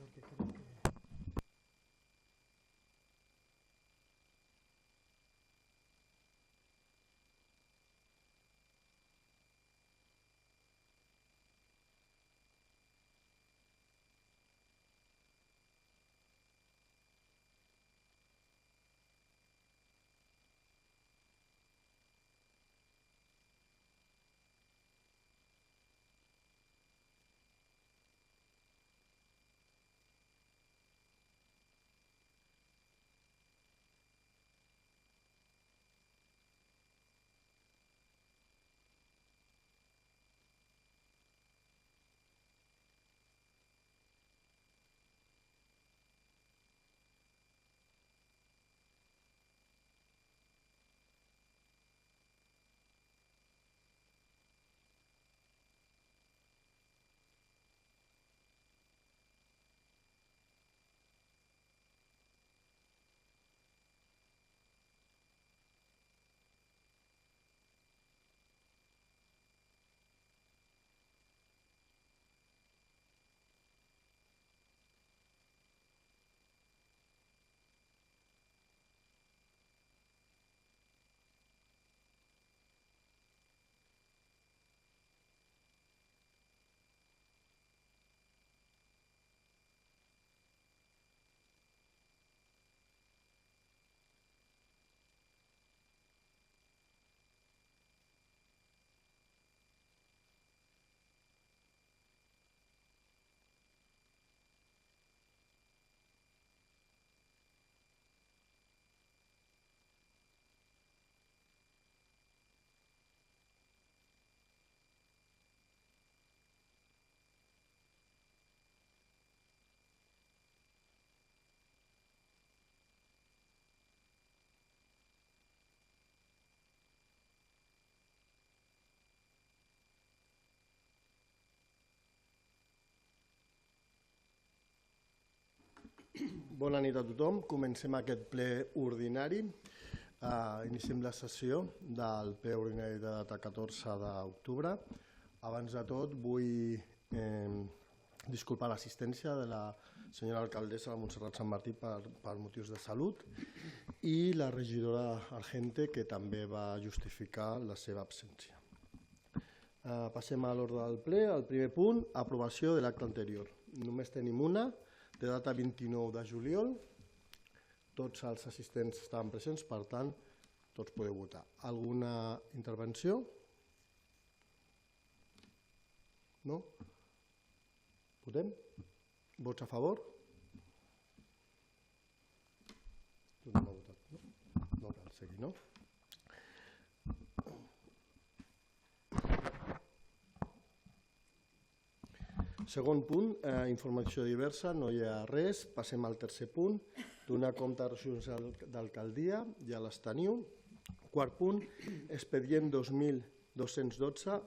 porque creo que... Bona nit a tothom. Comencem aquest ple ordinari. Iniciem la sessió del ple ordinari de data 14 d'octubre. Abans de tot vull disculpar l'assistència de la senyora alcaldessa de Montserrat Sant Martí per motius de salut i la regidora Argente, que també va justificar la seva absència. Passem a l'ordre del ple. El primer punt, aprovació de l'acte anterior. Només tenim una, de data 29 de juliol. Tots els assistents estaven presents, per tant, tots podeu votar. Alguna intervenció? No? Votem? Vots a favor? Tothom ha votat, no? No cal seguir, no? Segon punt, informació diversa, no hi ha res. Passem al tercer punt, donar compte de resolucions d'alcaldia, ja les teniu. Quart punt, expedient 2212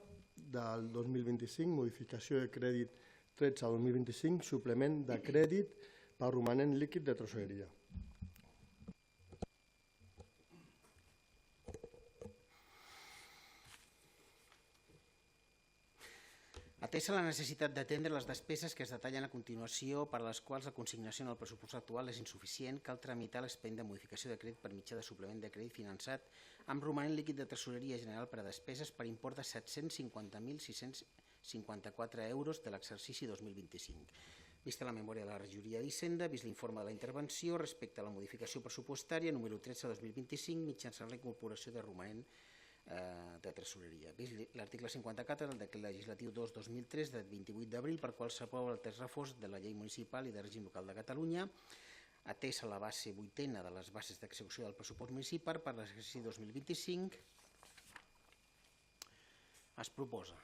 del 2025, modificació de crèdit 13-2025, suplement de crèdit per romanent líquid de tresoreria. Atesa la necessitat d'atendre les despeses que es detallen a continuació, per a les quals la consignació en el pressupost actual és insuficient, cal tramitar l'expedient de modificació de crèdit per mitjà de suplement de crèdit finançat amb romanent líquid de tresoreria general per a despeses per import de 750.654 euros de l'exercici 2025. Vista la memòria de la regidoria d'Hisenda, vist l'informe de la intervenció respecte a la modificació pressupostària número 13/2025 mitjançant la incorporació de romanent de tresoreria. L'article 54 del decret legislatiu 2/2003 de 28 d'abril per qual s'aprova el text reforç de la llei municipal i de règim local de Catalunya, atesa la base vuitena de les bases d'execució del pressupost municipal per l'exercici 2025, es proposa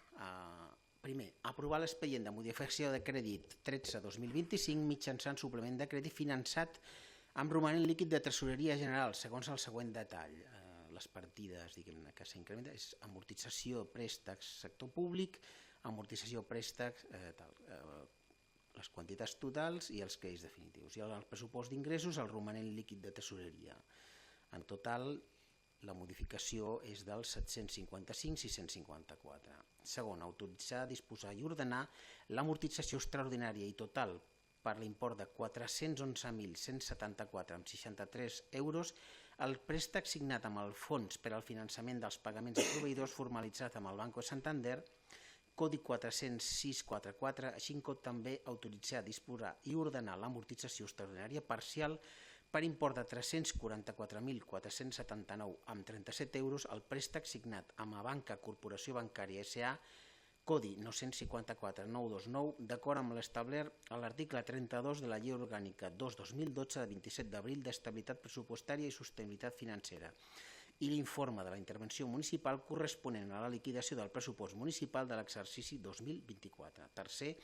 primer, aprovar l'expedient de modificació de crèdit 13/2025 mitjançant suplement de crèdit finançat amb romanent líquid de tresoreria general segons el següent detall. Les partides que s'incrementen és amortització, préstecs, sector públic, amortització, préstecs, les quantitats totals i els crèdits definitius. I el pressupost d'ingressos, el romanent líquid de tresoreria. En total, la modificació és del 755.654. Segon, autoritzar, disposar i ordenar l'amortització extraordinària i total per l'import de 411.174,63 euros el préstec signat amb el Fons per al Finançament dels Pagaments a Proveïdors formalitzat amb el Banco Santander, Codi 40644, així com també autoritzar, disposar i ordenar l'amortització extraordinària parcial per import de 344.479,37 euros el préstec signat amb la Banca Corporació Bancària S.A., Codi 954.929, d'acord amb l'establert a l'article 32 de la Llei Orgànica 2/2012 de 27 d'abril d'Estabilitat Pressupostària i Sostenibilitat Financera i l'informe de la intervenció municipal corresponent a la liquidació del pressupost municipal de l'exercici 2024. Tercer,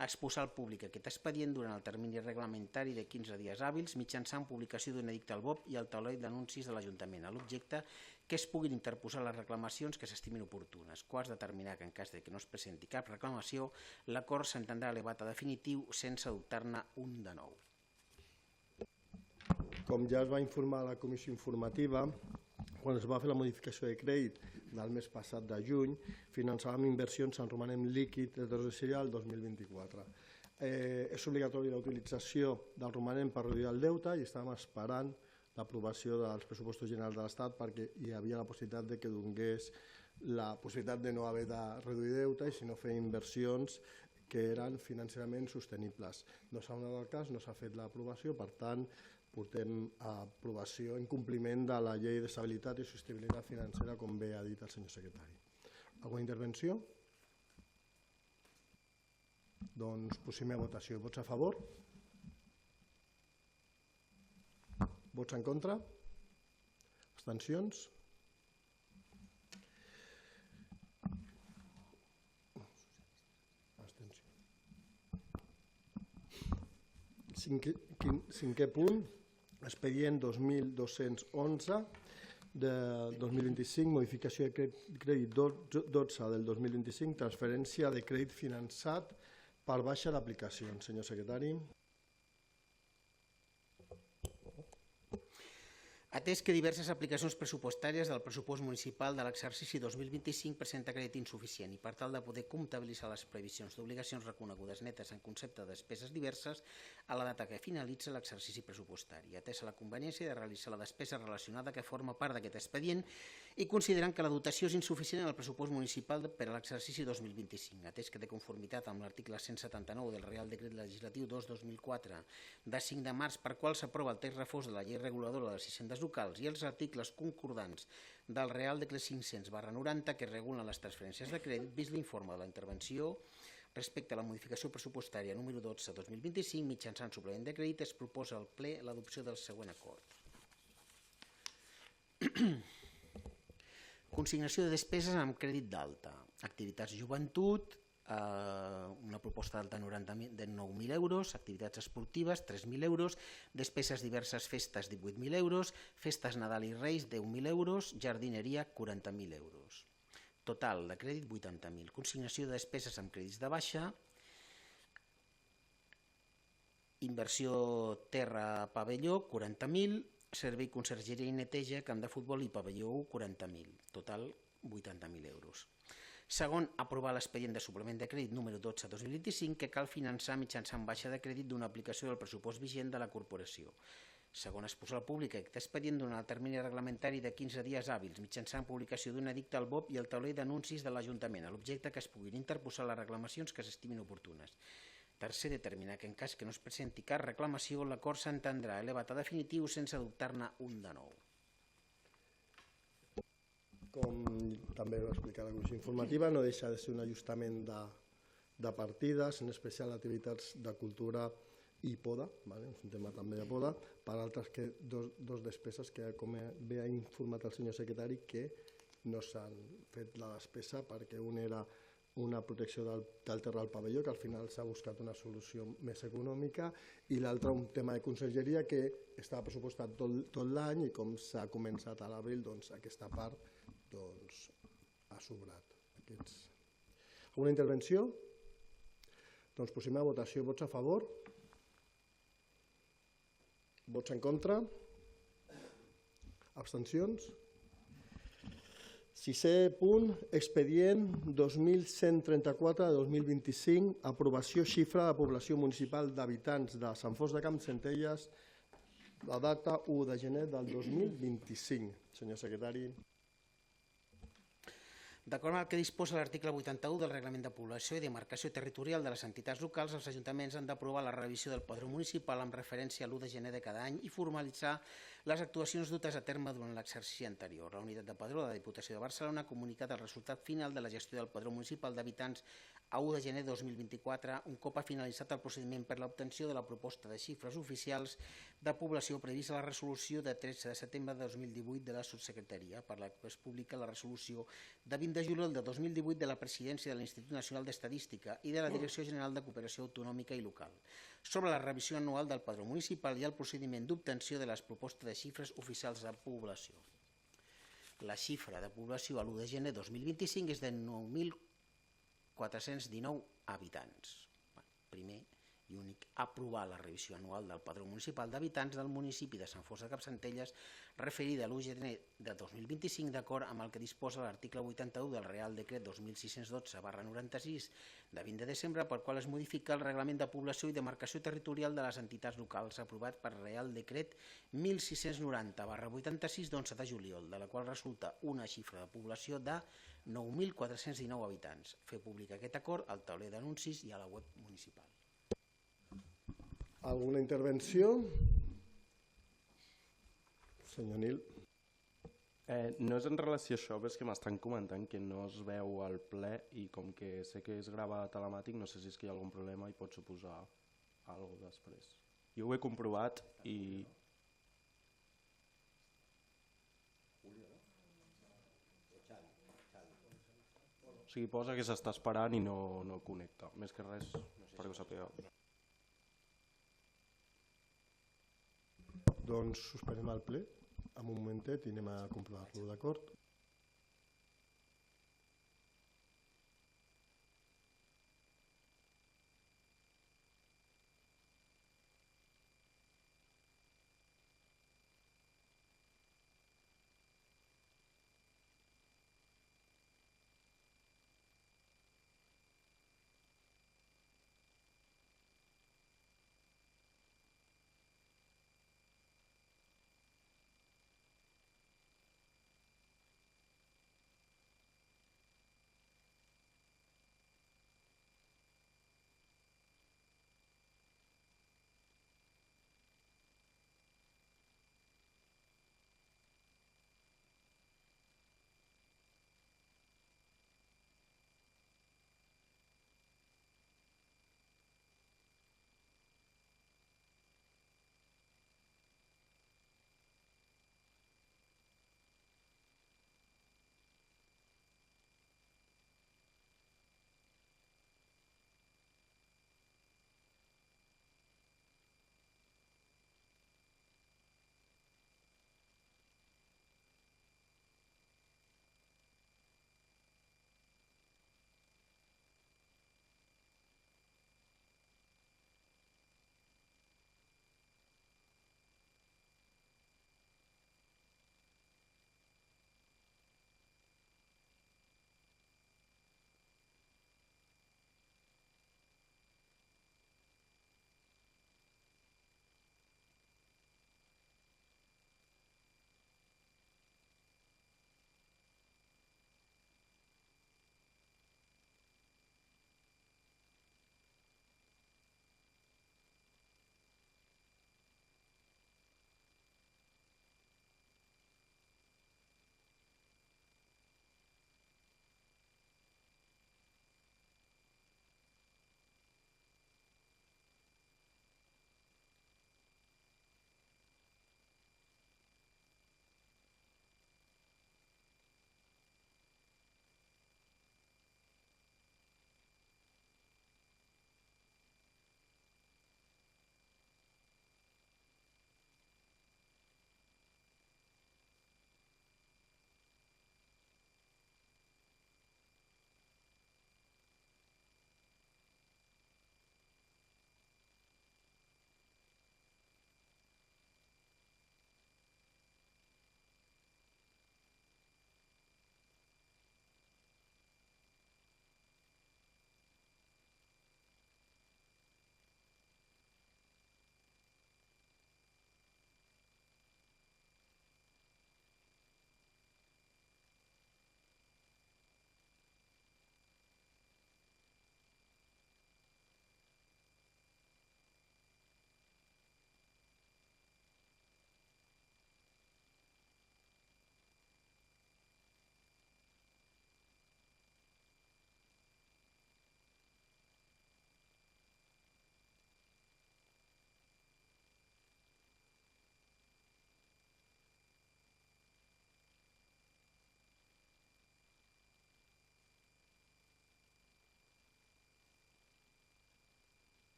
exposar al públic aquest expedient durant el termini reglamentari de 15 dies hàbils mitjançant publicació d'un edicte al BOP i al taulell d'anuncis de l'Ajuntament, a l'objecte que es puguin interposar les reclamacions que s'estimin oportunes. Quarts, determinar que en cas de que no es presenti cap reclamació, l'acord s'entendrà elevat a definitiu sense adoptar-ne un de nou. Com ja es va informar a la comissió informativa, quan es va fer la modificació de crèdit del mes passat de juny, finançàvem inversions en romanent líquid de tesoreria el 2024. És obligatòria la utilització del romanent per reduir el deute i estàvem esperant l'aprovació dels pressupostos generals de l'Estat perquè hi havia la possibilitat de que donés la possibilitat de no haver de reduir deute i sinó fer inversions que eren financerament sostenibles. No s'ha donat el cas, no s'ha fet l'aprovació, per tant, portem a aprovació en compliment de la Llei d'Estabilitat i Sostenibilitat Financera, com bé ha dit el senyor secretari. Alguna intervenció? Doncs posem a votació. Vots a favor? Vots en contra? Abstencions? Cinquè punt, expedient 2211 de 2025, modificació de crèdit 12 del 2025, transferència de crèdit finançat per baixa d'aplicacions. Senyor secretari. Atès que diverses aplicacions pressupostàries del pressupost municipal de l'exercici 2025 presenta crèdit insuficient i per tal de poder comptabilitzar les previsions d'obligacions reconegudes netes en concepte de despeses diverses a la data que finalitza l'exercici pressupostari, atès la conveniència de realitzar la despesa relacionada que forma part d'aquest expedient i considerant que la dotació és insuficient en el pressupost municipal per a l'exercici 2025, atès que de conformitat amb l'article 179 del Real Decret Legislatiu 2/2004 de 5 de març per qual s'aprova el text refós de la Llei Reguladora de les Hisendes Locals i els articles concordants del Real Decret 500/90 que regulen les transferències de crèdit, vist l'informe de la intervenció respecte a la modificació pressupostària número 12/2025 mitjançant suplement de crèdit, es proposa al ple l'adopció del següent acord. Consignació de despeses amb crèdit d'alta. Activitats joventut, una proposta d'alta de 9.000 euros, activitats esportives 3.000 euros, despeses diverses festes 18.000 euros, festes Nadal i Reis 10.000 euros, jardineria 40.000 euros. Total de crèdit 80.000. Consignació de despeses amb crèdits de baixa, inversió terra pavelló 40.000, servei consergeria i neteja, camp de futbol i pavelló 40.000. Total 80.000 euros. Segon, aprovar l'expedient de suplement de crèdit número 12/2025 que cal finançar mitjançant baixa de crèdit d'una aplicació del pressupost vigent de la corporació. Segon, exposar al públic aquest expedient durant el termini reglamentari de 15 dies hàbils mitjançant publicació d'un edicte al BOP i al taulell d'anuncis de l'Ajuntament, a l'objecte que es puguin interposar les reclamacions que s'estimin oportunes. Tercer, determinar que en cas que no es presenti cap reclamació, l'acord s'entendrà elevat a definitiu sense adoptar-ne un de nou. Com també va explicar la comissió informativa, no deixa de ser un ajustament de partides, en especial activitats de cultura i poda, és un tema també de poda, per altres que dos despeses que, com bé ha informat el senyor secretari, que no s'han fet la despesa perquè un era una protecció del terra del pavelló, que al final s'ha buscat una solució més econòmica, i l'altre un tema de consergeria que estava pressupostat tot l'any i com s'ha començat a l'abril, aquesta part ha sobrat. Alguna intervenció? Doncs posem a votació. Vots a favor? Vots en contra? Abstencions? Sisè punt, expedient 2134 de 2025, aprovació xifra de població municipal d'habitants de Sant Fost de Campsentelles, la data 1 de gener del 2025. Senyor secretari. D'acord amb el que disposa l'article 81 del Reglament de Població i Demarcació Territorial de les entitats locals, els ajuntaments han d'aprovar la revisió del padró municipal amb referència a l'1 de gener de cada any i formalitzar les actuacions dutes a terme durant l'exercici anterior. La unitat de padró de la Diputació de Barcelona ha comunicat el resultat final de la gestió del padró municipal d'habitants a 1 de gener de 2024, un cop ha finalitzat el procediment per l'obtenció de la proposta de xifres oficials de població prevista a la resolució de 13 de setembre de 2018 de la Subsecretaria, per la que es publica la resolució de 20 de juliol de 2018 de la Presidència de l'Institut Nacional d'Estadística i de la Direcció General de Cooperació Autonòmica i Local, sobre la revisió anual del padró municipal i el procediment d'obtenció de les propostes de xifres oficials de població. La xifra de població a l'1 de gener 2025 és de 9.419 habitants. Primer i únic, aprovar la revisió anual del padró municipal d'habitants del municipi de Sant Fost de Campsentelles referida a l'1 de gener de 2025 d'acord amb el que disposa l'article 81 del Real Decret 2612/96 de 20 de desembre, pel qual es modifica el Reglament de Població i Demarcació Territorial de les entitats locals aprovat per Real Decret 1690/86 d'11 de juliol, de la qual resulta una xifra de població de 9.419 habitants. Fer públic aquest acord al tauler d'anuncis i a la web municipal. Alguna intervenció? Senyor Nil. No és en relació a això, però és que m'estan comentant que no es veu al ple i com que sé que es grava telemàtic, no sé si és que hi ha algun problema i pot suposar alguna cosa després. Jo ho he comprovat i... O sigui, posa que s'està esperant i no connecta. Més que res, perquè ho sapigueu. Doncs suspenem el ple en un momentet i anem a comprovar-lo, d'acord?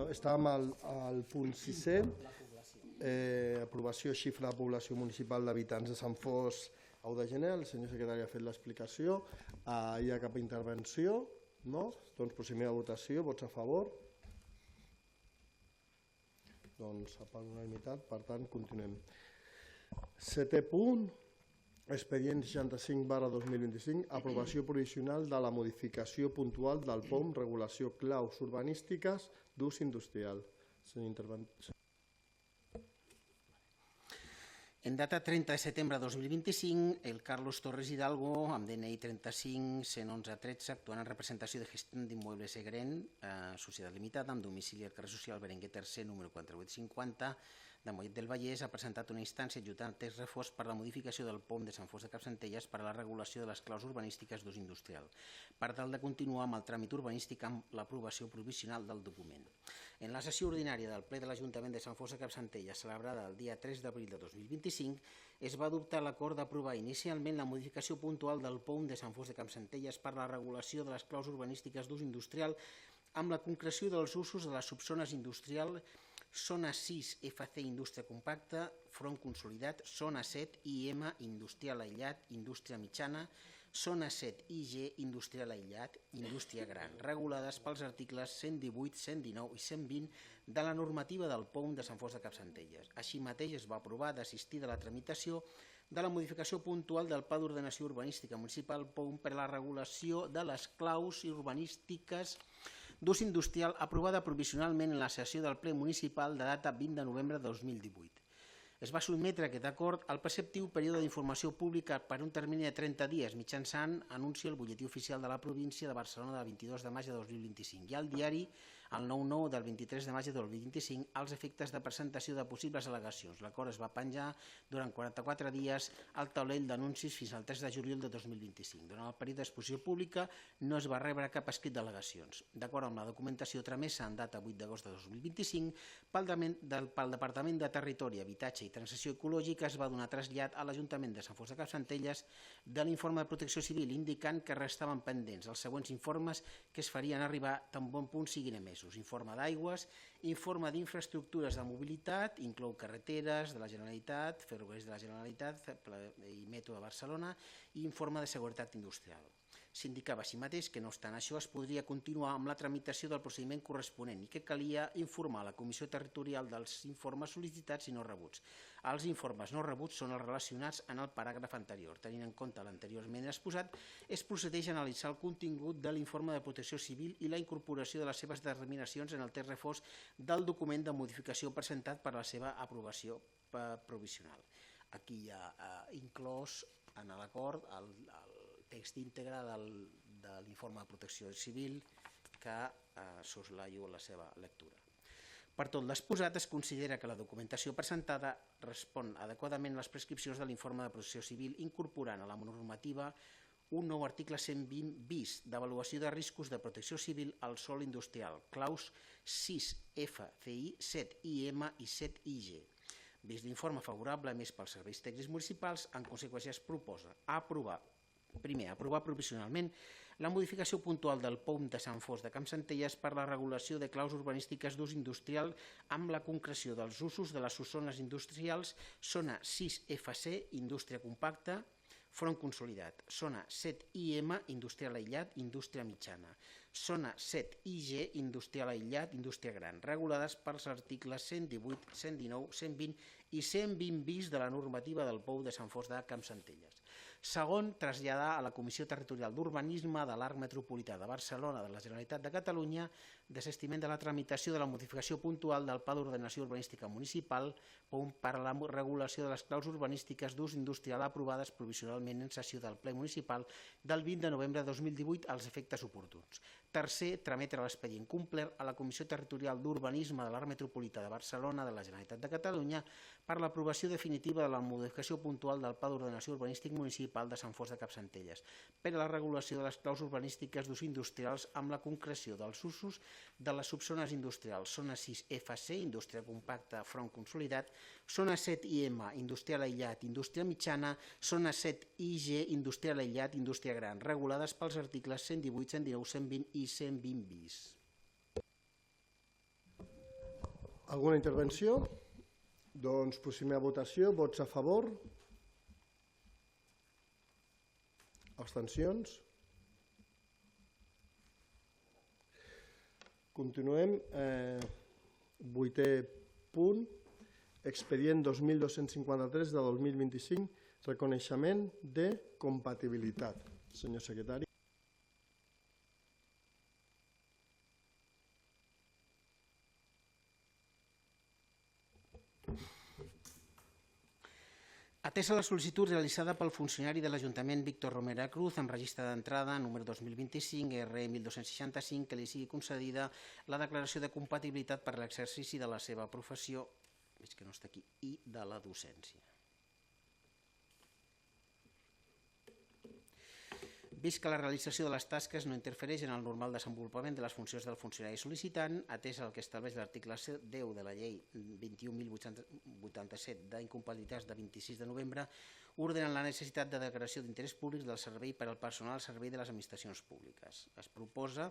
Estàvem al punt 6è, aprovació xifra de població municipal d'habitants de Sant Fos a 1 de gener. El senyor secretari ha fet l'explicació. Hi ha cap intervenció? No? Doncs procediment de votació. Vots a favor? Doncs per unanimitat, per tant, continuem. 7è punt, expedient 65/2025, aprovació provisional de la modificació puntual del POM, regulació claus urbanístiques d'ús industrial. Senyor interventor. En data 30 de setembre de 2025, el Carlos Torres Hidalgo, amb DNI 35 111 13, actuant en representació de gestió d'immobles Egren, societat limitada, amb domicili al carrer social Berenguer III, número 4850, de Mollet del Vallès, ha presentat una instància adjutant text reforç per la modificació del POM de Sant Fost de Capcentelles per a la regulació de les claus urbanístiques d'ús industrial, per tal de continuar amb el tràmit urbanístic amb l'aprovació provisional del document. En la sessió ordinària del ple de l'Ajuntament de Sant Fost de Capcentelles, celebrada el dia 3 d'abril de 2025, es va adoptar l'acord d'aprovar inicialment la modificació puntual del POM de Sant Fost de Capcentelles per a la regulació de les claus urbanístiques d'ús industrial amb la concreció dels usos de les subzones industrial Zona 6 FC Indústria Compacta, Front Consolidat, Zona 7 IM Industrial Aïllat, Indústria Mitjana, Zona 7 IG Industrial Aïllat, Indústria Gran, regulades pels articles 118, 119 i 120 de la normativa del POM de Sant Fost de Capcentelles. Així mateix es va aprovar d'assistir de la tramitació de la modificació puntual del Pla d'Ordenació Urbanística Municipal POM per a la regulació de les claus urbanístiques d'ús industrial aprovada provisionalment en la sessió del ple municipal de data 20 de novembre de 2018. Es va sotmetre aquest acord al preceptiu període d'informació pública per un termini de 30 dies mitjançant anunci al butlletí oficial de la província de Barcelona del 22 de maig de 2025 i al diari el 9-9 del 23 de maig de 2025 als efectes de presentació de possibles al·legacions. L'acord es va penjar durant 44 dies al taulell d'anuncis fins al 3 de juliol de 2025. Durant el període d'exposició pública no es va rebre cap escrit d'al·legacions. D'acord amb la documentació tramesa en data 8 d'agost de 2025, pel Departament de Territori, Habitatge i Transició Ecològica es va donar trasllat a l'Ajuntament de Sant Fost de Capcentelles de l'informe de Protecció Civil indicant que restaven pendents els següents informes que es farien arribar tan bon punt siguin emesos. Informe d'aigües, informe d'infraestructures de mobilitat, inclou carreteres de la Generalitat, ferrocarrils de la Generalitat i Metro de Barcelona i informe de seguretat industrial. S'indicava així mateix que no obstant això es podria continuar amb la tramitació del procediment corresponent i que calia informar la Comissió Territorial dels informes sol·licitats i no rebuts. Els informes no rebuts són els relacionats en el paràgraf anterior. Tenint en compte l'anteriorment exposat, es procedeix a analitzar el contingut de l'informe de protecció civil i la incorporació de les seves determinacions en el text refós del document de modificació presentat per a la seva aprovació provisional. Aquí hi ha inclòs en l'acord el text íntegre de l'informe de protecció civil que soslaio la seva lectura. Per tot l'exposat, es considera que la documentació presentada respon adequadament a les prescripcions de l'informe de protecció civil, incorporant a la normativa un nou article 120 bis d'avaluació de riscos de protecció civil al sòl industrial, claus 6F, CI, 7IM i 7IG. Vist l'informe favorable emès pels serveis tècnics municipals, en conseqüència es proposa aprovar provisionalment la modificació puntual del POM de Sant Fost de Capcentelles per la regulació de claus urbanístiques d'ús industrial amb la concreció dels usos de les zones industrials Zona 6FC, Indústria Compacta, Front Consolidat, Zona 7IM, Industrial Aïllat, Indústria Mitjana, Zona 7IG, Industrial Aïllat, Indústria Gran, regulades pels articles 118, 119, 120 i 120 bis de la normativa del POU de Sant Fost de Capcentelles. Segon, traslladar a la Comissió Territorial d'Urbanisme de l'Arc Metropolità de Barcelona de la Generalitat de Catalunya desestiment de la tramitació de la modificació puntual del Pla d'Ordenació Urbanística Municipal per a la regulació de les claus urbanístiques d'ús industrial aprovades provisionalment en sessió del ple municipal del 20 de novembre de 2018 als efectes oportuns. Tercer, trametre l'expedient complet a la Comissió Territorial d'Urbanisme de l'Arc Metropolità de Barcelona de la Generalitat de Catalunya per l'aprovació definitiva de la modificació puntual del Pla d'Ordenació Urbanístic Municipal de Sant Fost de Capcentelles per a la regulació de les claus urbanístiques d'ús industrials amb la concreció dels usos de les subzones industrials Zona 6FC, Indústria Compacta, Front Consolidat, Zona 7IM, Industrial Aïllat, Indústria Mitjana, Zona 7IG, Industrial Aïllat, Indústria Gran, regulades pels articles 118, 119, 120 i 120 bis. Alguna intervenció? Doncs procedem a votació. Vots a favor? Abstencions? Continuem. 8è punt. Expedient 2253 de 2025. Reconeixement de compatibilitat. Senyor secretari. Atesa la sol·licitud realitzada pel funcionari de l'Ajuntament Víctor Romera Cruz amb registre d'entrada número 2025 R 1265 que li sigui concedida la declaració de compatibilitat per a l'exercici de la seva professió, veig que no està aquí, i de la docència. Vist que la realització de les tasques no interfereix en el normal desenvolupament de les funcions del funcionari sol·licitant, atès el que estableix l'article 10 de la llei 21.087 d'incompatibilitats de 26 de novembre, ordenen la necessitat de declaració d'interès públic del servei per al personal al servei de les administracions públiques. Es proposa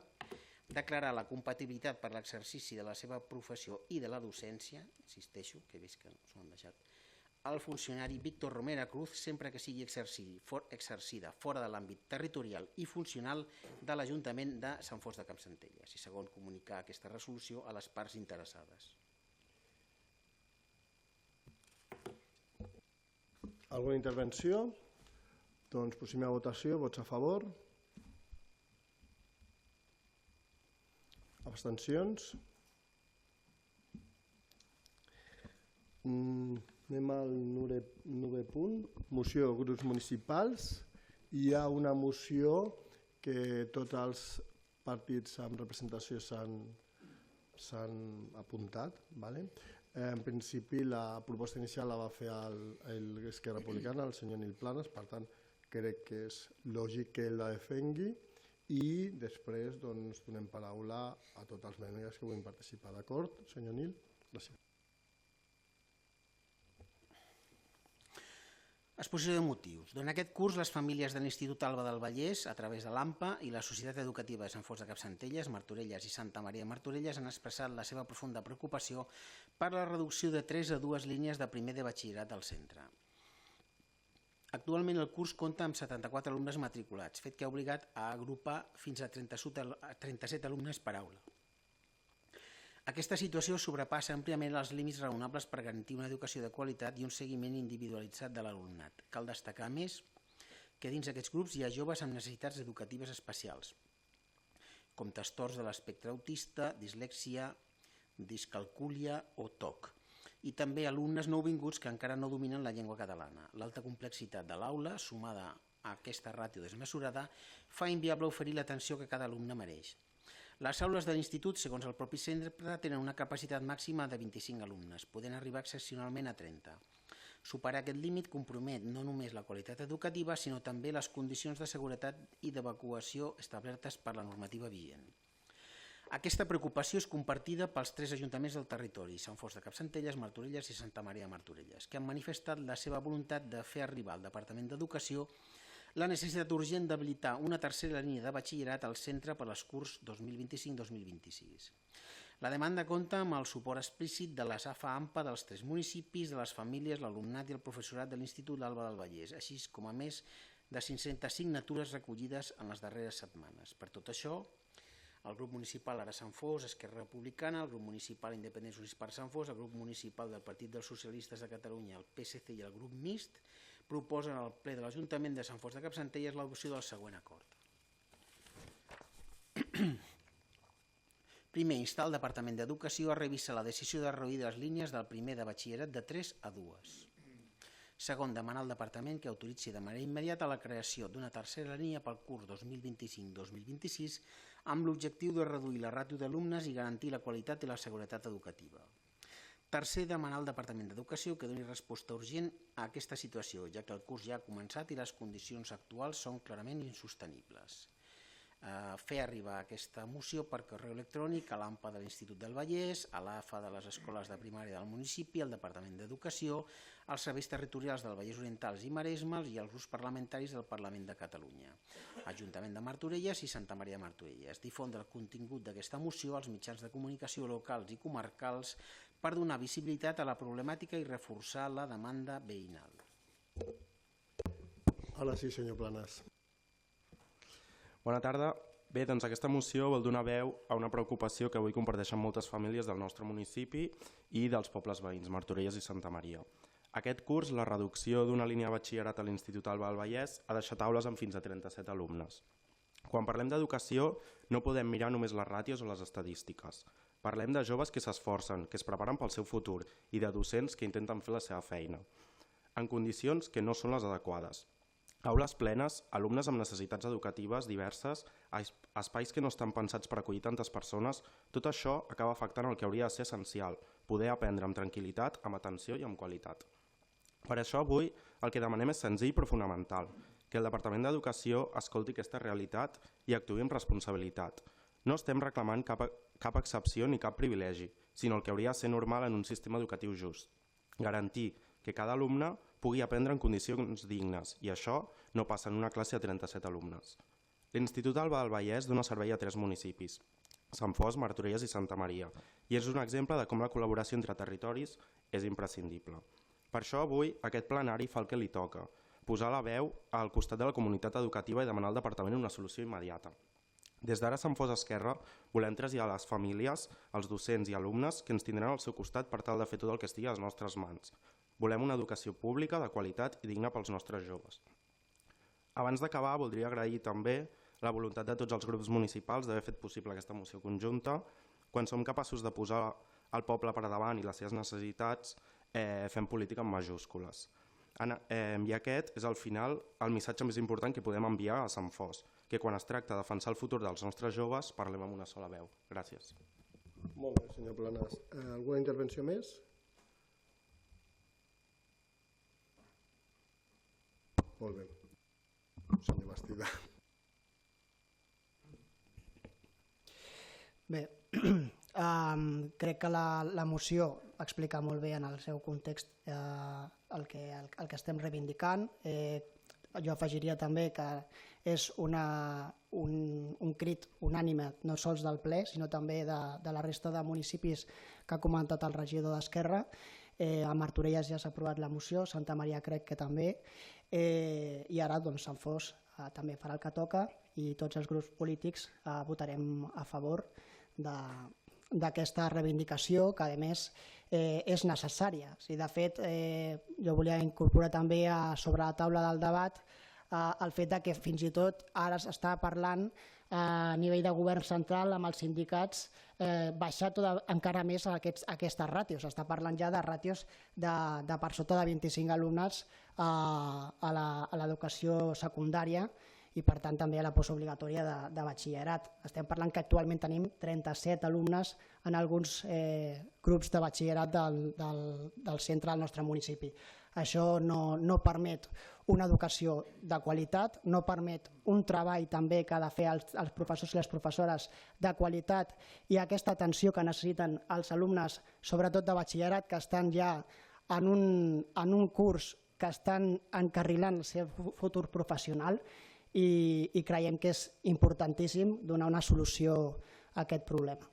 declarar la compatibilitat per l'exercici de la seva professió i de la docència, insisteixo, que he vist que s'ho han deixat, al funcionari Víctor Romera Cruz sempre que sigui exercida fora de l'àmbit territorial i funcional de l'Ajuntament de Sant Fost de Campsentelles i segon comunicar aquesta resolució a les parts interessades. Alguna intervenció? Doncs procedem a votació. Vots a favor? Abstencions? Anem al 9è punt, moció grups municipals. Hi ha una moció que tots els partits amb representació s'han apuntat. En principi la proposta inicial la va fer l'Esquerra Republicana, el senyor Nil Planas, per tant crec que és lògic que ell la defengui i després donem paraula a tots els membres que vulguin participar. D'acord, senyor Nil? Gràcies. Exposició de motius. Durant aquest curs, les famílies de l'Institut Alba del Vallès, a través de l'AMPA i la Societat Educativa de Sant Fost de Campsentelles, Martorelles i Santa Maria de Martorelles han expressat la seva profunda preocupació per la reducció de 3 a 2 línies de primer de batxillerat al centre. Actualment el curs compta amb 74 alumnes matriculats, fet que ha obligat a agrupar fins a 37 alumnes per aula. Aquesta situació sobrepassa àmpliament els límits raonables per garantir una educació de qualitat i un seguiment individualitzat de l'alumnat. Cal destacar, més, que dins d'aquests grups hi ha joves amb necessitats educatives especials, com trastorns de l'espectre autista, dislèxia, discalcúlia o TOC, i també alumnes nouvinguts que encara no dominen la llengua catalana. L'alta complexitat de l'aula, sumada a aquesta ràtio desmesurada, fa inviable oferir l'atenció que cada alumne mereix. Les aules de l'institut, segons el propi centre, tenen una capacitat màxima de 25 alumnes, podent arribar excepcionalment a 30. Superar aquest límit compromet no només la qualitat educativa, sinó també les condicions de seguretat i d'evacuació establertes per la normativa vigent. Aquesta preocupació és compartida pels 3 ajuntaments del territori, Sant Fost de Campsentelles, Martorelles i Santa Maria de Martorelles, que han manifestat la seva voluntat de fer arribar al Departament d'Educació la necessitat urgent d'habilitar una tercera línia de batxillerat al centre per als curs 2025-2026. La demanda compta amb el suport explícit de la SAFA-AMPA dels 3 municipis, de les famílies, l'alumnat i el professorat de l'Institut Alba del Vallès, així com a més de 500 signatures recollides en les darreres setmanes. Per tot això, el grup municipal Ara Sant Fost, Esquerra Republicana, el grup municipal Independents Units per Sant Fost, el grup municipal del Partit dels Socialistes de Catalunya, el PSC i el grup mixt, proposen al ple de l'Ajuntament de Sant Fost de Campsentelles l'adopció del següent acord. Primer, instar el Departament d'Educació a revisar la decisió de reduir les línies del primer de batxillerat de 3 a 2. Segon, demanar al Departament que autoritzi de manera immediata la creació d'una tercera línia pel curs 2025-2026 amb l'objectiu de reduir la ràtio d'alumnes i garantir la qualitat i la seguretat educativa. Tercer, demanar al Departament d'Educació que doni resposta urgent a aquesta situació, ja que el curs ja ha començat i les condicions actuals són clarament insostenibles. Fer arribar aquesta moció per correu electrònic a l'AMPA de l'Institut del Vallès, a l'AFA de les escoles de primària del municipi, al Departament d'Educació, als serveis territorials del Vallès Oriental i Maresme i als grups parlamentaris del Parlament de Catalunya, Ajuntament de Martorelles i Santa Maria de Martorelles. Difondre el contingut d'aquesta moció als mitjans de comunicació locals i comarcals per donar visibilitat a la problemàtica i reforçar la demanda veïnal. Ara sí, senyor Planas. Bona tarda. Bé, doncs aquesta moció vol donar veu a una preocupació que avui comparteixen moltes famílies del nostre municipi i dels pobles veïns, Martorelles i Santa Maria. Aquest curs, la reducció d'una línia de batxillerat a l'Institut Alba del Vallès ha deixat aules amb fins a 37 alumnes. Quan parlem d'educació, no podem mirar només les ràtios o les estadístiques. Parlem de joves que s'esforcen, que es preparen pel seu futur i de docents que intenten fer la seva feina, en condicions que no són les adequades. Aules plenes, alumnes amb necessitats educatives diverses, espais que no estan pensats per acollir tantes persones, tot això acaba afectant el que hauria de ser essencial, poder aprendre amb tranquil·litat, amb atenció i amb qualitat. Per això avui el que demanem és senzill però fonamental, que el Departament d'Educació escolti aquesta realitat i actuï amb responsabilitat. No estem reclamant cap excepció ni cap privilegi, sinó el que hauria de ser normal en un sistema educatiu just. Garantir que cada alumne pugui aprendre en condicions dignes, i això no passa en una classe de 37 alumnes. L'Institut Alba del Vallès dona servei a 3 municipis, Sant Fost, Martorelles i Santa Maria, i és un exemple de com la col·laboració entre territoris és imprescindible. Per això avui aquest plenari fa el que li toca, posar la veu al costat de la comunitat educativa i demanar al Departament una solució immediata. Des d'ara Sant Fost Esquerra volem traslladar a les famílies, als docents i alumnes que ens tindran al seu costat per tal de fer tot el que estigui a les nostres mans. Volem una educació pública, de qualitat i digna pels nostres joves. Abans d'acabar, voldria agrair també la voluntat de tots els grups municipals d'haver fet possible aquesta moció conjunta. Quan som capaços de posar el poble per davant i les seves necessitats, fem política en majúscules. I aquest és al final el missatge més important que podem enviar a Sant Fost, que quan es tracta de defensar el futur dels nostres joves parlem amb una sola veu. Gràcies. Molt bé, senyor Planas. Alguna intervenció més? Molt bé. Senyor Bastida. Bé, crec que la moció explica molt bé en el seu context el que estem reivindicant. Jo afegiria també que és un crit unànime, no sols del ple, sinó també de la resta de municipis que ha comentat el regidor d'Esquerra. A Martorelles ja s'ha aprovat la moció, Santa Maria crec que també, i ara Sant Fost també farà el que toca i tots els grups polítics votarem a favor d'aquesta reivindicació, que a més és necessària. De fet, jo volia incorporar també sobre la taula del debat el fet que fins i tot ara s'està parlant a nivell de govern central amb els sindicats baixar encara més aquestes ràtios. S'està parlant ja de ràtios de per sota de 25 alumnes a l'educació secundària i per tant també a la postobligatòria de batxillerat. Estem parlant que actualment tenim 37 alumnes en alguns grups de batxillerat del centre del nostre municipi. Això no permet una educació de qualitat, no permet un treball també que ha de fer els professors i les professores de qualitat i aquesta atenció que necessiten els alumnes, sobretot de batxillerat, que estan ja en un curs que estan encarrilant el seu futur professional i creiem que és importantíssim donar una solució a aquest problema.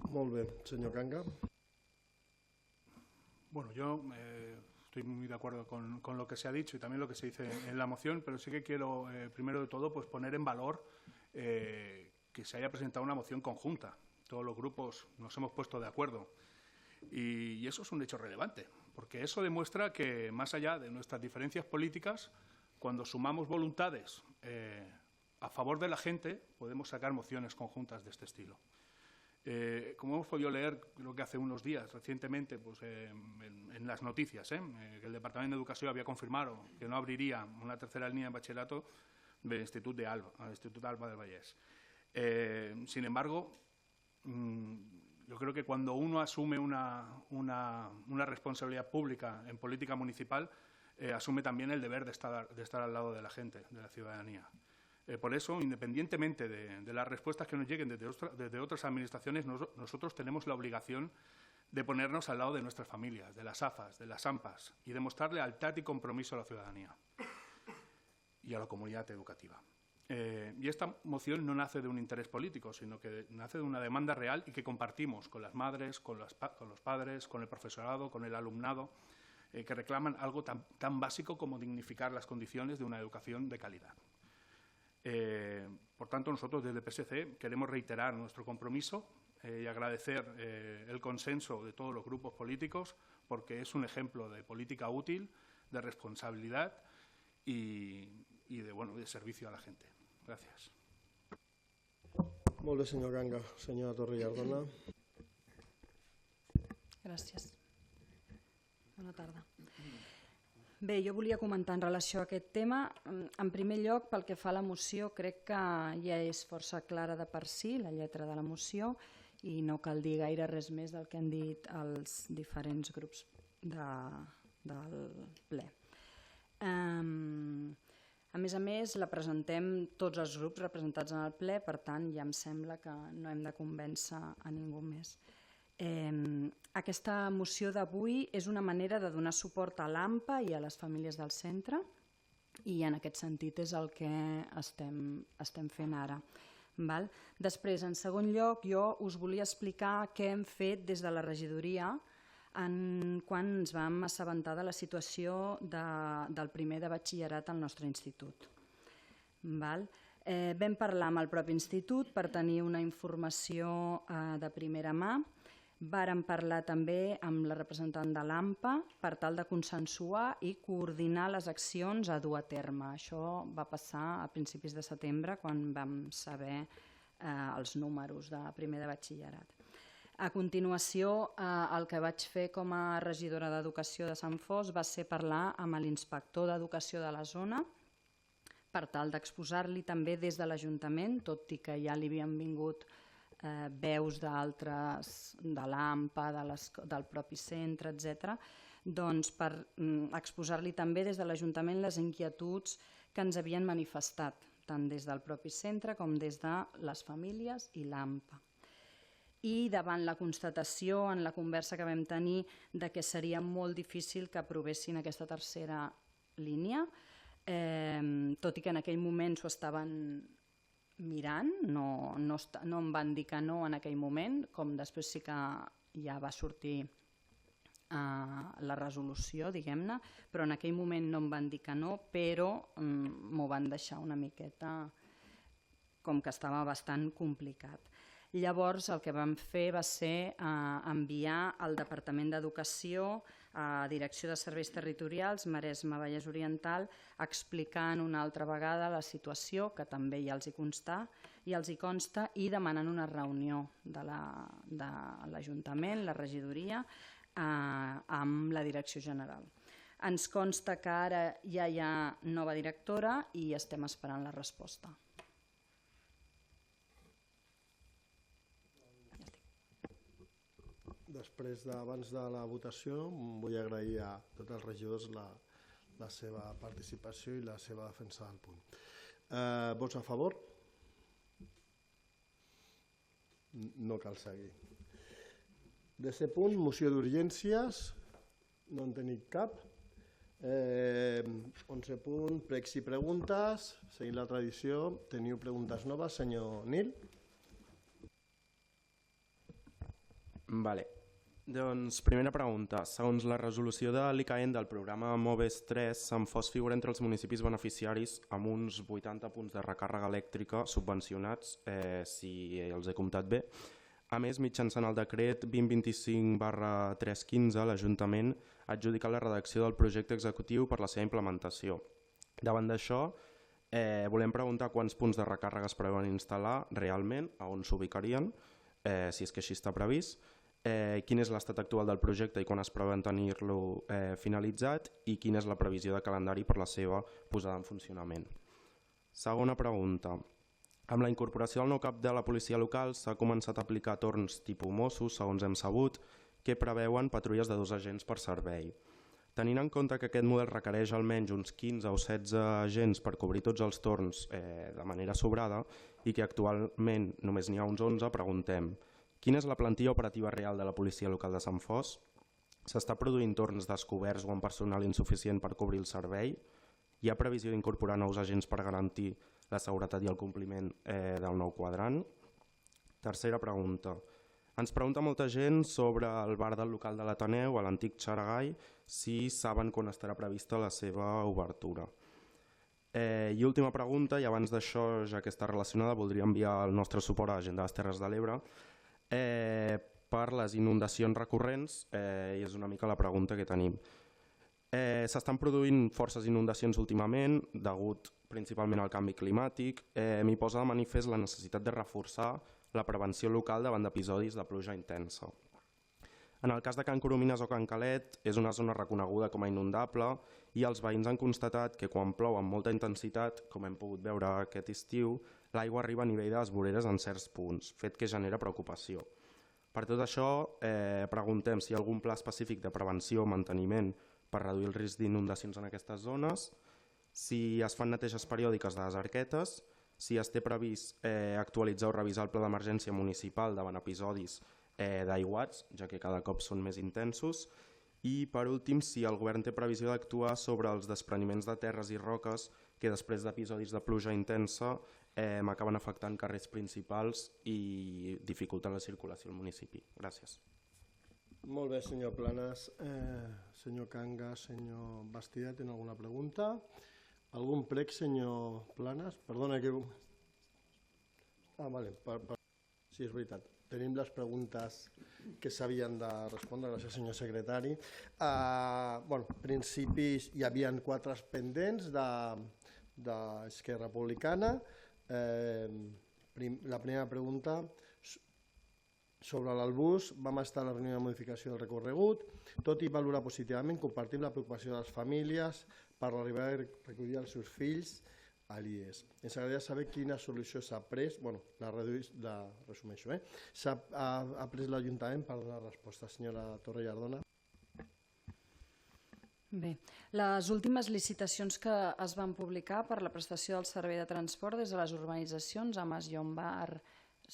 Molt bé, senyor Canga. Bueno, yo estoy muy de acuerdo con lo que se ha dicho y también lo que se dice en la moción, pero sí que quiero, primero de todo, pues poner en valor que se haya presentado una moción conjunta. Todos los grupos nos hemos puesto de acuerdo y eso es un hecho relevante, porque eso demuestra que más allá de nuestras diferencias políticas, cuando sumamos voluntades a favor de la gente, podemos sacar mociones conjuntas de este estilo. Como hemos podido leer, creo que hace unos días, recientemente, pues, en las noticias, que el Departamento de Educación había confirmado que no abriría una tercera línea de bachillerato del Instituto Alba del Vallès. Sin embargo, yo creo que cuando uno asume una responsabilidad pública en política municipal, asume también el deber de estar al lado de la gente, de la ciudadanía. Por eso, independientemente de las respuestas que nos lleguen desde otras administraciones, nosotros tenemos la obligación de ponernos al lado de nuestras familias, de las AFAs, de las AMPAs, y demostrar lealtad y compromiso a la ciudadanía y a la comunidad educativa. Y esta moción no nace de un interés político, sino que nace de una demanda real y que compartimos con las madres, con los padres, con el profesorado, con el alumnado, que reclaman algo tan básico como dignificar las condiciones de una educación de calidad. Por tanto, nosotros desde PSC queremos reiterar nuestro compromiso y agradecer el consenso de todos los grupos políticos, porque es un ejemplo de política útil, de responsabilidad y de servicio a la gente. Gràcies. Molt bé, senyor Ganga. Senyora Torrellardona. Gràcies. Bona tarda. Bé, jo volia comentar en relació a aquest tema. En primer lloc, pel que fa a la moció, crec que ja és força clara de per si, la lletra de la moció, i no cal dir gaire res més del que han dit els diferents grups del ple. A més, la presentem tots els grups representats en el ple, per tant, ja em sembla que no hem de convèncer a ningú més. Aquesta moció d'avui és una manera de donar suport a l'AMPA i a les famílies del centre, i en aquest sentit és el que estem fent ara. Després, en segon lloc, jo us volia explicar què hem fet des de la regidoria quan ens vam assabentar de la situació del primer de batxillerat al nostre institut. Vam parlar amb el propi institut per tenir una informació de primera mà. Vàrem parlar també amb la representant de l'AMPA per tal de consensuar i coordinar les accions a dur a terme. Això va passar a principis de setembre, quan vam saber els números de primer de batxillerat. A continuació, el que vaig fer com a regidora d'Educació de Sant Fost va ser parlar amb l'inspector d'Educació de la zona per tal d'exposar-li també des de l'Ajuntament, tot i que ja li havien vingut veus d'altres, de l'AMPA, del propi centre, etc., doncs per exposar-li també des de l'Ajuntament les inquietuds que ens havien manifestat, tant des del propi centre com des de les famílies i l'AMPA. I davant la constatació en la conversa que vam tenir de que seria molt difícil que aprovessin aquesta tercera línia, tot i que en aquell moment s'ho estaven mirant, no em van dir que no en aquell moment, com després sí que ja va sortir la resolució, diguem-ne, però en aquell moment no em van dir que no, però m'ho van deixar una miqueta com que estava bastant complicat. Llavors el que vam fer va ser enviar al Departament d'Educació, a Direcció de Serveis Territorials, Maresme, Vallès Oriental, explicant una altra vegada la situació, que també ja els hi consta, i demanant una reunió de l'Ajuntament, la regidoria, amb la Direcció General. Ens consta que ara ja hi ha nova directora i estem esperant la resposta. Després, abans de la votació, vull agrair a tots els regidors la seva participació i la seva defensa del punt. Vots a favor? No cal seguir. D'aquest punt, moció d'urgències, no en tenim cap. 11 punt, pregs i preguntes. Seguint la tradició, teniu preguntes noves, senyor Nil? Vale. Doncs, primera pregunta. Segons la resolució de l'ICAEN del programa MOVES 3, Sant Fost figura entre els municipis beneficiaris amb uns 80 punts de recàrrega elèctrica subvencionats, si els he comptat bé. A més, mitjançant el decret 2025/315, l'Ajuntament ha adjudicat la redacció del projecte executiu per la seva implementació. Davant d'això, volem preguntar quants punts de recàrrega es preveuen instal·lar realment, a on s'ubicarien, si és que així està previst, quin és l'estat actual del projecte i quan es preveuen tenir-lo finalitzat i quina és la previsió de calendari per la seva posada en funcionament. Segona pregunta. Amb la incorporació del nou cap de la policia local s'ha començat a aplicar torns tipus Mossos, segons hem sabut, que preveuen patrulles de 2 agents per servei. Tenint en compte que aquest model requereix almenys uns 15 o 16 agents per cobrir tots els torns de manera sobrada i que actualment només n'hi ha uns 11, preguntem: quina és la plantilla operativa real de la policia local de Sant Fost? S'està produint torns descoberts o amb personal insuficient per cobrir el servei? Hi ha previsió d'incorporar nous agents per garantir la seguretat i el compliment del nou quadrant? Tercera pregunta. Ens pregunta molta gent sobre el bar del local de l'Ateneu, a l'antic Xaragai, si saben quan estarà prevista la seva obertura. I última pregunta, i abans d'això, ja que està relacionada, voldria enviar el nostre suport a la gent de les Terres de l'Ebre per les inundacions recurrents, i és una mica la pregunta que tenim. S'estan produint forces inundacions últimament, degut principalment al canvi climàtic. M'hi posa de manifest la necessitat de reforçar la prevenció local davant d'episodis de pluja intensa. En el cas de Can Coromines o Can Calet, és una zona reconeguda com a inundable i els veïns han constatat que quan plou amb molta intensitat, com hem pogut veure aquest estiu, l'aigua arriba a nivell de les voreres en certs punts, fet que genera preocupació. Per tot això, preguntem si hi ha algun pla específic de prevenció o manteniment per reduir el risc d'inundacions en aquestes zones, si es fan neteges periòdiques de les arquetes, si es té previst actualitzar o revisar el pla d'emergència municipal davant episodis d'aiguats, ja que cada cop són més intensos, i per últim si el govern té previsió d'actuar sobre els despreniments de terres i roques que després d'episodis de pluja intensa m'acaben afectant carrers principals i dificulten la circulació al municipi. Gràcies. Molt bé, senyor Planas. Senyor Cangas, senyor Bastida, ¿tiene alguna pregunta? ¿Algún prec, senyor Planas? Perdona que... Vale. Sí, és veritat. Tenim les preguntes que s'havien de respondre. Gràcies, senyor secretari. Principis, hi havia 4 pendents d'Esquerra Republicana. La primera pregunta, sobre l'Albús, vam estar a la reunió de modificació del recorregut, tot i valorar positivament, compartim la preocupació de les famílies per l'arribada de recollir els seus fills a l'IES. Ens agradaria saber quina solució s'ha pres, resumeixo, s'ha pres l'Ajuntament per donar resposta. Senyora Torrellardona. Bé, les últimes licitacions que es van publicar per la prestació del servei de transport des de les urbanitzacions a Mas Llombar,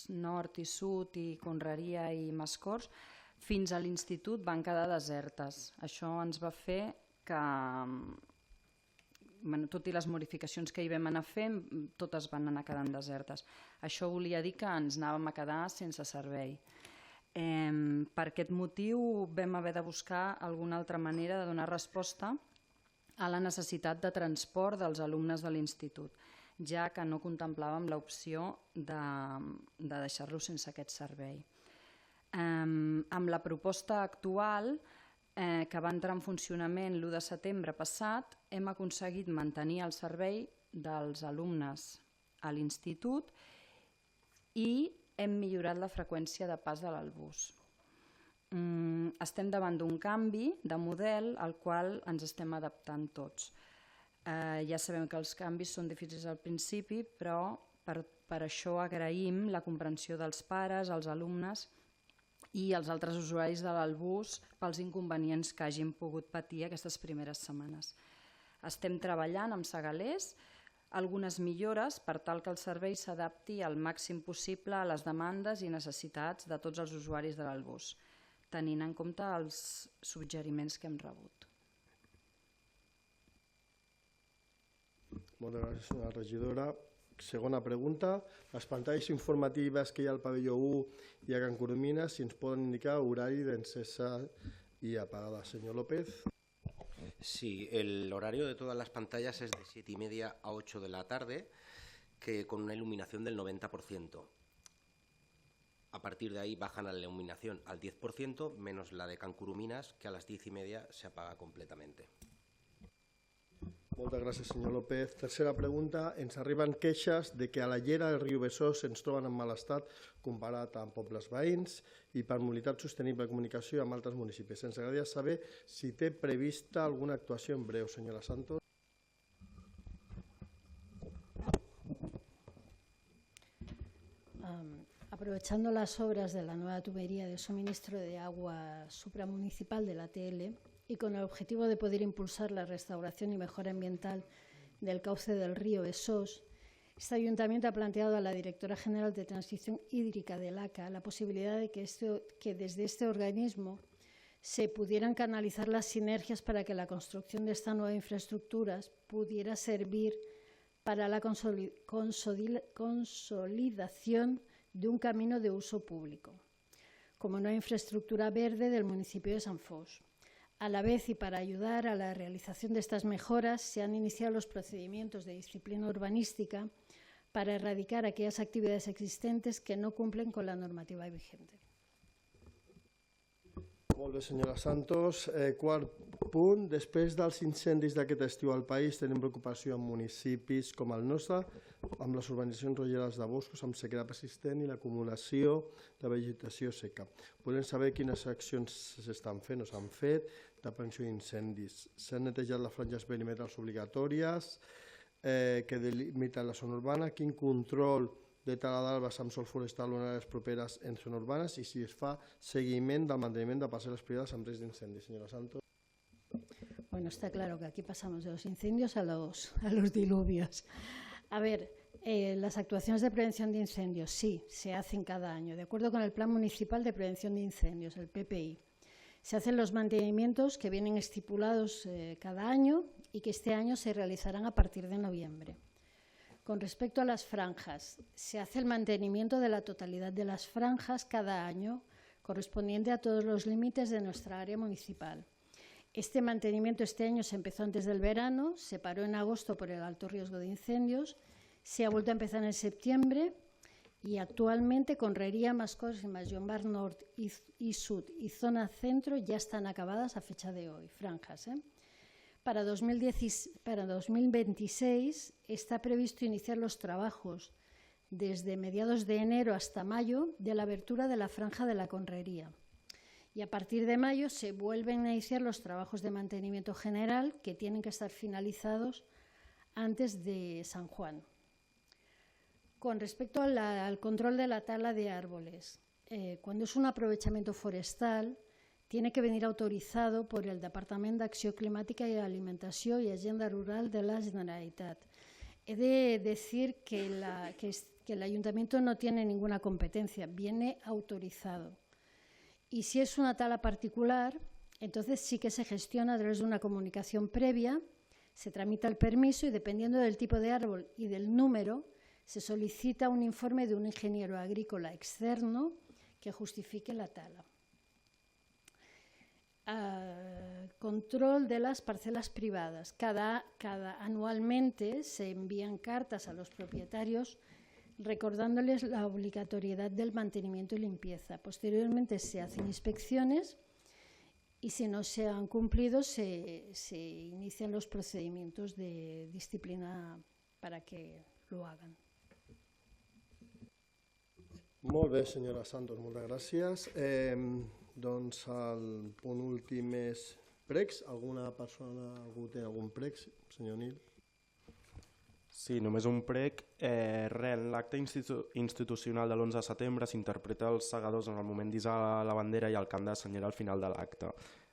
Nord i Sud i Conreria i Mascors, fins a l'institut van quedar desertes. Això ens va fer que, tot i les modificacions que hi vam anar fent, totes van anar quedant desertes. Això volia dir que ens anàvem a quedar sense servei. Per aquest motiu vam haver de buscar alguna altra manera de donar resposta a la necessitat de transport dels alumnes de l'institut, ja que no contemplàvem l'opció de deixar-los sense aquest servei. Amb la proposta actual, que va entrar en funcionament l'1 de setembre passat, hem aconseguit mantenir el servei dels alumnes a l'institut i hem millorat la freqüència de pas de l'Albús. Estem davant d'un canvi de model al qual ens estem adaptant tots. Ja sabem que els canvis són difícils al principi, però per això agraïm la comprensió dels pares, els alumnes i els altres usuaris de l'Albús pels inconvenients que hagin pogut patir aquestes primeres setmanes. Estem treballant amb Segalers algunes millores per tal que el servei s'adapti al màxim possible a les demandes i necessitats de tots els usuaris de l'Albús, tenint en compte els suggeriments que hem rebut. Moltes gràcies, senyora regidora. Segona pregunta. Les pantalles informatives que hi ha al pavelló 1 i a Can Coromines, si ens poden indicar horari d'encesa y apagada. Señor López. Sí, el horario de todas las pantallas es de 7:30 a 8 de la tarde, que con una iluminación del 90%. A partir de ahí bajan la iluminación al 10%, menos la de Can Coromines, que a las 10:30 se apaga completamente. Moltes gràcies, senyor López. Tercera pregunta. Ens arriben queixes de que a la llera del riu Besòs se'ns troben en mal estat comparat amb pobles veïns i per mobilitat sostenible i comunicació amb altres municipis. Ens agradaria saber si té prevista alguna actuació en breu, senyora Santos. Aprovechando las obras de la nueva tubería de suministro de agua supramunicipal de la TL, y con el objetivo de poder impulsar la restauración y mejora ambiental del cauce del río Besòs, este ayuntamiento ha planteado a la Directora General de Transición Hídrica del ACA la posibilidad de que desde este organismo se pudieran canalizar las sinergias para que la construcción de esta nueva infraestructura pudiera servir para la consolidación de un camino de uso público, como una infraestructura verde del municipio de San Fos. A la vez, y para ayudar a la realización de estas mejoras, se han iniciado los procedimientos de disciplina urbanística para erradicar aquellas actividades existentes que no cumplen con la normativa vigente. Molt bé, senyora Santos. Quart punt. Després dels incendis d'aquest estiu al país, tenim preocupació en municipis com el nostre, amb les urbanitzacions rogeres de boscos, amb sequera persistent i l'acumulació de vegetació seca. Volem saber quines accions s'estan fent o s'han fet de prevenció d'incendis. S'han netejat les franges perimetrals obligatòries que delimiten la zona urbana, quin control de tala d'arbres amb sol forestal en àrees properes en zones urbanes i si es fa seguiment del manteniment de parcel·les privades amb risc d'incendi. Senyora Santos. Bueno, está claro que aquí pasamos de los incendios a los diluvios. A ver, las actuaciones de prevención de incendios sí, se hacen cada año, de acuerdo con el Plan Municipal de Prevención de Incendios, el PPI. Se hacen los mantenimientos que vienen estipulados cada año y que este año se realizarán a partir de noviembre. Con respecto a las franjas, se hace el mantenimiento de la totalidad de las franjas cada año, correspondiente a todos los límites de nuestra área municipal. Este mantenimiento este año se empezó antes del verano, se paró en agosto por el alto riesgo de incendios, se ha vuelto a empezar en septiembre y actualmente Conrería, Mascors y Majombar Norte y Sud y Zona Centro ya están acabadas a fecha de hoy, franjas. Para 2026 está previsto iniciar los trabajos desde mediados de enero hasta mayo de la abertura de la franja de la Conrería. Y a partir de mayo se vuelven a iniciar los trabajos de mantenimiento general que tienen que estar finalizados antes de San Juan. Con respecto al control de la tala de árboles, cuando es un aprovechamiento forestal, tiene que venir autorizado por el Departament d'Acció Climàtica i Alimentació i Agenda Rural de la Generalitat. He de decir que el Ayuntamiento no tiene ninguna competencia, viene autorizado. Y si es una tala particular, entonces sí que se gestiona a través de una comunicación previa, se tramita el permiso y dependiendo del tipo de árbol y del número, se solicita un informe de un ingeniero agrícola externo que justifique la tala. Control de las parcelas privadas. Anualmente se envían cartas a los propietarios recordándoles la obligatoriedad del mantenimiento y limpieza. Posteriormente se hacen inspecciones y si no se han cumplido se inician los procedimientos de disciplina para que lo hagan. Molt bé, senyora Santos, moltes gràcies. Doncs el punt últim és pregs. Alguna persona, algú té algun preg? Senyor Nil. Sí, només un prec. En l'acte institucional de l'11 de setembre s'interpreta els segadors en el moment d'hissar la bandera i el cant de senyera al final de l'acte.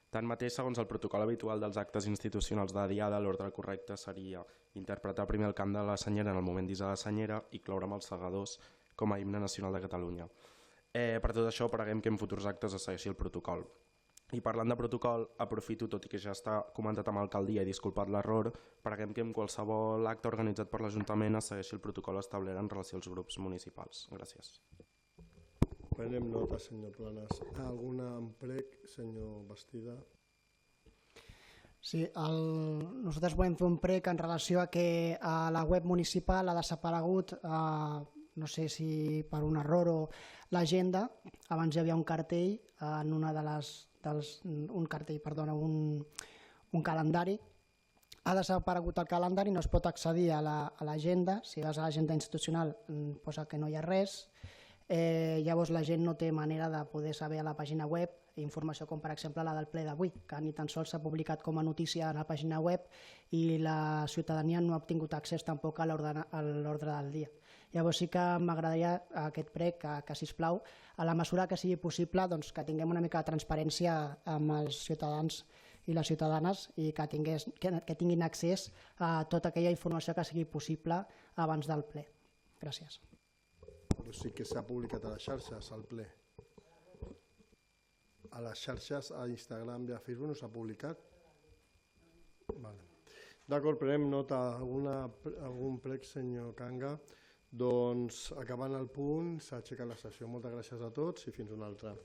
Tanmateix, segons el protocol habitual dels actes institucionals de diada, l'ordre correcte seria interpretar primer el cant de la senyera en el moment d'hissar la senyera i cloure amb els segadors com a himne nacional de Catalunya. Per tot això, preguem que en futurs actes es segueixi el protocol. I parlant de protocol, aprofito, tot i que ja està comentat amb l'alcaldia i disculpat l'error, preguem que en qualsevol acte organitzat per l'Ajuntament es segueixi el protocol establert en relació als grups municipals. Gràcies. Prenem nota, senyor Planas. Algun prec, senyor Bastida? Sí, nosaltres volem fer un prec en relació a que a la web municipal ha desaparegut, no sé si per un error o l'agenda. Abans hi havia un cartell en una de les un calendari. Ha desaparegut el calendari, no es pot accedir a l'agenda. Si vas a l'agenda institucional posa que no hi ha res. Llavors la gent no té manera de poder saber a la pàgina web informació com per exemple la del ple d'avui, que ni tan sols s'ha publicat com a notícia a la pàgina web i la ciutadania no ha obtingut accés tampoc a l'ordre del dia. Llavors sí que m'agradaria aquest prec que sisplau, a la mesura que sigui possible, que tinguem una mica de transparència amb els ciutadans i les ciutadanes i que tinguin accés a tota aquella informació que sigui possible abans del ple. Gràcies. Però sí que s'ha publicat a les xarxes, al ple. a les xarxes, a Instagram i a Facebook no s'ha publicat? Vale. D'acord, prenem nota. Algun prec, senyor Canga? Doncs acabant el punt, s'ha aixecat la sessió. Moltes gràcies a tots i fins una altra.